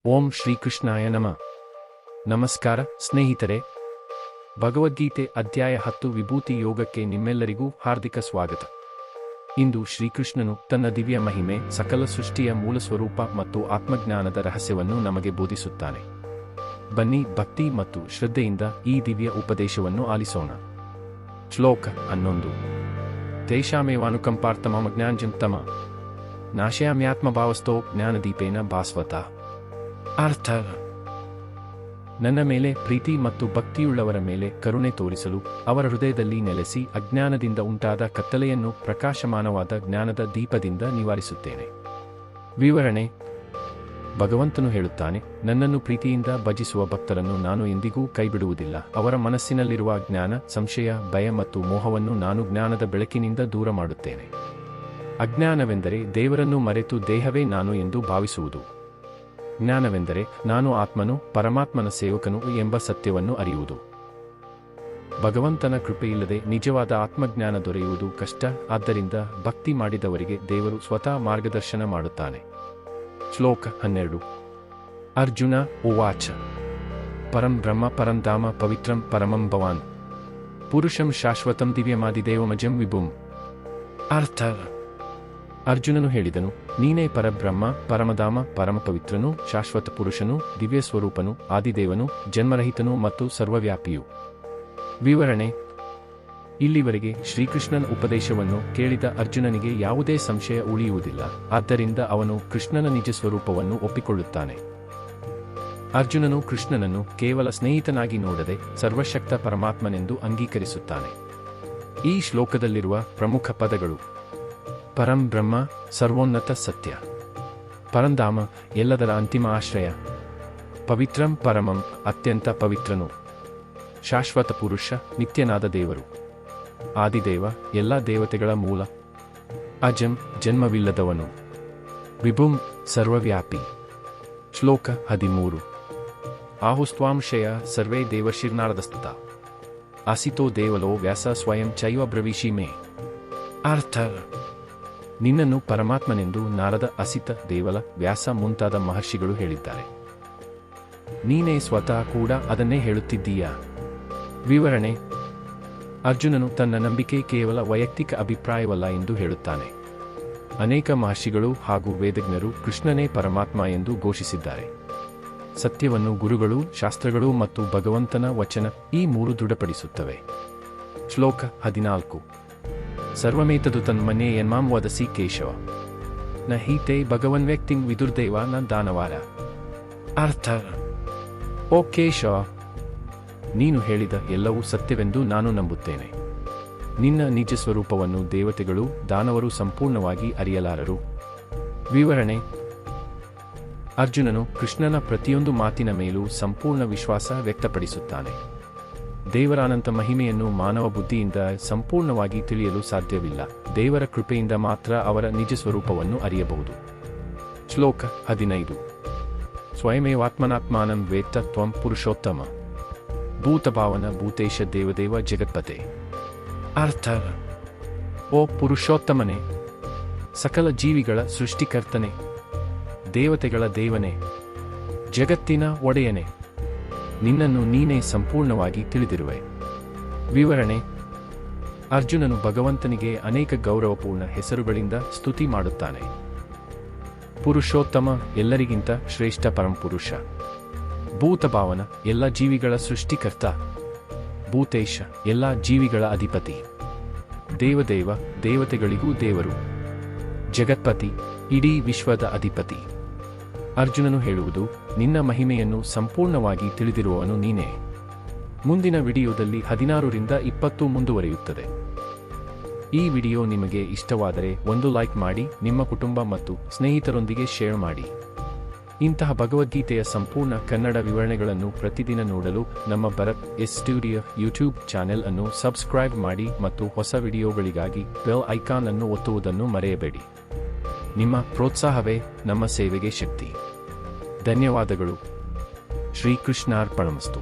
ಓಂ ಶ್ರೀಕೃಷ್ಣಾಯ ನಮಃ. ನಮಸ್ಕಾರ ಸ್ನೇಹಿತರೆ, ಭಗವದ್ಗೀತೆ ಅಧ್ಯಾಯ 10 ವಿಭೂತಿ ಯೋಗಕ್ಕೆ ನಿಮ್ಮೆಲ್ಲರಿಗೂ ಹಾರ್ದಿಕ ಸ್ವಾಗತ. ಇಂದು ಶ್ರೀಕೃಷ್ಣನು ತನ್ನ ದಿವ್ಯ ಮಹಿಮೆ, ಸಕಲ ಸೃಷ್ಟಿಯ ಮೂಲಸ್ವರೂಪ ಮತ್ತು ಆತ್ಮಜ್ಞಾನದ ರಹಸ್ಯವನ್ನು ನಮಗೆ ಬೋಧಿಸುತ್ತಾನೆ. ಬನ್ನಿ, ಭಕ್ತಿ ಮತ್ತು ಶ್ರದ್ಧೆಯಿಂದ ಈ ದಿವ್ಯ ಉಪದೇಶವನ್ನು ಆಲಿಸೋಣ. ಶ್ಲೋಕ 11. ತೇಷಾಮೇವಾನುಕಂಪಾರ್ಥಮಮ ಜ್ಞಾನಜಂ ತಮ ನಾಶಯಾಮ್ಯಾತ್ಮಭಾವಸ್ಥೋ ಜ್ಞಾನದೀಪೇನ ಭಾಸ್ವತ. ಅರ್ಥ: ನನ್ನ ಮೇಲೆ ಪ್ರೀತಿ ಮತ್ತು ಭಕ್ತಿಯುಳ್ಳವರ ಮೇಲೆ ಕರುಣೆ ತೋರಿಸಲು ಅವರ ಹೃದಯದಲ್ಲಿ ನೆಲೆಸಿ ಅಜ್ಞಾನದಿಂದ ಉಂಟಾದ ಕತ್ತಲೆಯನ್ನು ಪ್ರಕಾಶಮಾನವಾದ ಜ್ಞಾನದ ದೀಪದಿಂದ ನಿವಾರಿಸುತ್ತೇನೆ. ವಿವರಣೆ: ಭಗವಂತನು ಹೇಳುತ್ತಾನೆ, ನನ್ನನ್ನು ಪ್ರೀತಿಯಿಂದ ಭಜಿಸುವ ಭಕ್ತರನ್ನು ನಾನು ಎಂದಿಗೂ ಕೈಬಿಡುವುದಿಲ್ಲ. ಅವರ ಮನಸ್ಸಿನಲ್ಲಿರುವ ಅಜ್ಞಾನ, ಸಂಶಯ, ಭಯ ಮತ್ತು ಮೋಹವನ್ನು ನಾನು ಜ್ಞಾನದ ಬೆಳಕಿನಿಂದ ದೂರ ಮಾಡುತ್ತೇನೆ. ಅಜ್ಞಾನವೆಂದರೆ ದೇವರನ್ನು ಮರೆತು ದೇಹವೇ ನಾನು ಎಂದು ಭಾವಿಸುವುದು. ಜ್ಞಾನವೆಂದರೆ ನಾನು ಆತ್ಮನು, ಪರಮಾತ್ಮನ ಸೇವಕನು ಎಂಬ ಸತ್ಯವನ್ನು ಅರಿಯುವುದು. ಭಗವಂತನ ಕೃಪೆಯಿಲ್ಲದೆ ನಿಜವಾದ ಆತ್ಮಜ್ಞಾನ ದೊರೆಯುವುದು ಕಷ್ಟ. ಆದ್ದರಿಂದ ಭಕ್ತಿ ಮಾಡಿದವರಿಗೆ ದೇವರು ಸ್ವತಃ ಮಾರ್ಗದರ್ಶನ ಮಾಡುತ್ತಾನೆ. ಶ್ಲೋಕ 12. ಅರ್ಜುನ ಉವಾಚ. ಪರಂ ಬ್ರಹ್ಮ ಪರಂ ಧಾಮ ಪವಿತ್ರಂ ಪರಮಂ ಭವಾನ್ ಪುರುಷಂ ಶಾಶ್ವತಂ ದಿವ್ಯಮಾದಿದೇವಮಜಂ ವಿಭುಂ. ಅರ್ಥ: ಅರ್ಜುನನು ಹೇಳಿದನು, ನೀನೇ ಪರಬ್ರಹ್ಮ, ಪರಮಧಾಮ, ಪರಮಪವಿತ್ರನು, ಶಾಶ್ವತ ಪುರುಷನು, ದಿವ್ಯ ಸ್ವರೂಪನು, ಆದಿದೇವನು, ಜನ್ಮರಹಿತನು ಮತ್ತು ಸರ್ವವ್ಯಾಪಿಯು. ವಿವರಣೆ: ಇಲ್ಲಿವರೆಗೆ ಶ್ರೀಕೃಷ್ಣನ ಉಪದೇಶವನ್ನು ಕೇಳಿದ ಅರ್ಜುನನಿಗೆ ಯಾವುದೇ ಸಂಶಯ ಉಳಿಯುವುದಿಲ್ಲ. ಆದ್ದರಿಂದ ಅವನು ಕೃಷ್ಣನ ನಿಜ ಸ್ವರೂಪವನ್ನು ಒಪ್ಪಿಕೊಳ್ಳುತ್ತಾನೆ. ಅರ್ಜುನನು ಕೃಷ್ಣನನ್ನು ಕೇವಲ ಸ್ನೇಹಿತನಾಗಿ ನೋಡದೆ ಸರ್ವಶಕ್ತ ಪರಮಾತ್ಮನೆಂದು ಅಂಗೀಕರಿಸುತ್ತಾನೆ. ಈ ಶ್ಲೋಕದಲ್ಲಿರುವ ಪ್ರಮುಖ ಪದಗಳು: ಪರಂ ಬ್ರಹ್ಮ, ಸರ್ವೋನ್ನತ ಸತ್ಯ; ಪರಂಧಾಮ, ಎಲ್ಲದರ ಅಂತಿಮ ಆಶ್ರಯ; ಪವಿತ್ರಂ ಪರಮಂ, ಅತ್ಯಂತ ಪವಿತ್ರನು; ಶಾಶ್ವತ ಪುರುಷ, ನಿತ್ಯನಾದ ದೇವರು; ಆದಿದೇವ, ಎಲ್ಲ ದೇವತೆಗಳ ಮೂಲ; ಅಜಂ, ಜನ್ಮವಿಲ್ಲದವನು; ವಿಭುಂ, ಸರ್ವವ್ಯಾಪಿ. ಶ್ಲೋಕ 13. ಆಹುಸ್ತ್ವಾಂಶಯ ಸರ್ವೇ ದೇವರ್ಷಿರ್ನಾರದಸ್ತುತ ಆಸಿತೋ ದೇವಲೋ ವ್ಯಾಸ ಸ್ವಯಂ ಚೈವ ಬ್ರವೀಷಿ ಮೇ. ಅರ್ಥ: ನಿನ್ನನ್ನು ಪರಮಾತ್ಮನೆಂದು ನಾರದ, ಅಸಿತ, ದೇವಲ, ವ್ಯಾಸ ಮುಂತಾದ ಮಹರ್ಷಿಗಳು ಹೇಳಿದ್ದಾರೆ. ನೀನೇ ಸ್ವತಃ ಕೂಡ ಅದನ್ನೇ ಹೇಳುತ್ತಿದ್ದೀಯಾ? ವಿವರಣೆ: ಅರ್ಜುನನು ತನ್ನ ನಂಬಿಕೆ ಕೇವಲ ವೈಯಕ್ತಿಕ ಅಭಿಪ್ರಾಯವಲ್ಲ ಎಂದು ಹೇಳುತ್ತಾನೆ. ಅನೇಕ ಮಹರ್ಷಿಗಳು ಹಾಗೂ ವೇದಜ್ಞರು ಕೃಷ್ಣನೇ ಪರಮಾತ್ಮ ಎಂದು ಘೋಷಿಸಿದ್ದಾರೆ. ಸತ್ಯವನ್ನು ಗುರುಗಳು, ಶಾಸ್ತ್ರಗಳು ಮತ್ತು ಭಗವಂತನ ವಚನ ಈ ಮೂರು ದೃಢಪಡಿಸುತ್ತವೆ. ಶ್ಲೋಕ 14. ಸರ್ವಮೇತದು ತನ್ಮನ್ಯೇ ಯನ್ಮಾಂ ವದಸಿ ಕೇಶವ ನ ಹೀತೆ ಭಗವನ್ ವ್ಯಕ್ತಿಂ ವಿದುರ್ದೇವ ನ ದಾನವಾರ. ಅರ್ಥ: ಓ ಕೇಶವ, ನೀನು ಹೇಳಿದ ಎಲ್ಲವೂ ಸತ್ಯವೆಂದು ನಾನು ನಂಬುತ್ತೇನೆ. ನಿನ್ನ ನಿಜ ಸ್ವರೂಪವನ್ನು ದೇವತೆಗಳು, ದಾನವರು ಸಂಪೂರ್ಣವಾಗಿ ಅರಿಯಲಾರರು. ವಿವರಣೆ: ಅರ್ಜುನನು ಕೃಷ್ಣನ ಪ್ರತಿಯೊಂದು ಮಾತಿನ ಮೇಲೂ ಸಂಪೂರ್ಣ ವಿಶ್ವಾಸ ವ್ಯಕ್ತಪಡಿಸುತ್ತಾನೆ. ದೇವರ ಅನಂತ ಮಹಿಮೆಯನ್ನು ಮಾನವ ಬುದ್ಧಿಯಿಂದ ಸಂಪೂರ್ಣವಾಗಿ ತಿಳಿಯಲು ಸಾಧ್ಯವಿಲ್ಲ. ದೇವರ ಕೃಪೆಯಿಂದ ಮಾತ್ರ ಅವರ ನಿಜ ಸ್ವರೂಪವನ್ನು ಅರಿಯಬಹುದು. ಶ್ಲೋಕ 15. ಸ್ವಯಮೇವಾತ್ಮನಾತ್ಮಾನಂ ವೇತ್ತ ತ್ವಂ ಪುರುಷೋತ್ತಮ ಭೂತಭಾವನ ಭೂತೇಶ ದೇವದೇವ ಜಗತ್ಪತೆ. ಅರ್ಥ: ಓ ಪುರುಷೋತ್ತಮನೇ, ಸಕಲ ಜೀವಿಗಳ ಸೃಷ್ಟಿಕರ್ತನೆ, ದೇವತೆಗಳ ದೇವನೇ, ಜಗತ್ತಿನ ಒಡೆಯನೇ, ನಿನ್ನನ್ನು ನೀನೇ ಸಂಪೂರ್ಣವಾಗಿ ತಿಳಿದಿರುವೆ. ವಿವರಣೆ: ಅರ್ಜುನನು ಭಗವಂತನಿಗೆ ಅನೇಕ ಗೌರವಪೂರ್ಣ ಹೆಸರುಗಳಿಂದ ಸ್ತುತಿ ಮಾಡುತ್ತಾನೆ. ಪುರುಷೋತ್ತಮ, ಎಲ್ಲರಿಗಿಂತ ಶ್ರೇಷ್ಠ ಪರಂಪುರುಷ; ಭೂತಭಾವನ, ಎಲ್ಲ ಜೀವಿಗಳ ಸೃಷ್ಟಿಕರ್ತ; ಭೂತೇಶ, ಎಲ್ಲ ಜೀವಿಗಳ ಅಧಿಪತಿ; ದೇವದೇವ, ದೇವತೆಗಳಿಗೂ ದೇವರು; ಜಗತ್ಪತಿ, ಇಡೀ ವಿಶ್ವದ ಅಧಿಪತಿ. ಅರ್ಜುನನು ಹೇಳುವುದು, ನಿನ್ನ ಮಹಿಮೆಯನ್ನು ಸಂಪೂರ್ಣವಾಗಿ ತಿಳಿದಿರುವವನು ನೀನೇ. ಮುಂದಿನ ವಿಡಿಯೋದಲ್ಲಿ 16 ರಿಂದ 20 ಮುಂದುವರಿಯುತ್ತದೆ. ಈ ವಿಡಿಯೋ ನಿಮಗೆ ಇಷ್ಟವಾದರೆ ಒಂದು ಲೈಕ್ ಮಾಡಿ, ನಿಮ್ಮ ಕುಟುಂಬ ಮತ್ತು ಸ್ನೇಹಿತರೊಂದಿಗೆ ಶೇರ್ ಮಾಡಿ. ಇಂತಹ ಭಗವದ್ಗೀತೆಯ ಸಂಪೂರ್ಣ ಕನ್ನಡ ವಿವರಣೆಗಳನ್ನು ಪ್ರತಿದಿನ ನೋಡಲು ನಮ್ಮ Bharath S studio YouTube channel ಅನ್ನು ಸಬ್ಸ್ಕ್ರೈಬ್ ಮಾಡಿ ಮತ್ತು ಹೊಸ ವಿಡಿಯೋಗಳಿಗಾಗಿ ಬೆಲ್ ಐಕಾನ್ ಅನ್ನು ಒತ್ತುವುದನ್ನು ಮರೆಯಬೇಡಿ. ನಿಮ್ಮ ಪ್ರೋತ್ಸಾಹವೇ ನಮ್ಮ ಸೇವೆಗೆ ಶಕ್ತಿ. ಧನ್ಯವಾದಗಳು. ಶ್ರೀಕೃಷ್ಣಾರ್ಪಣಮಸ್ತು.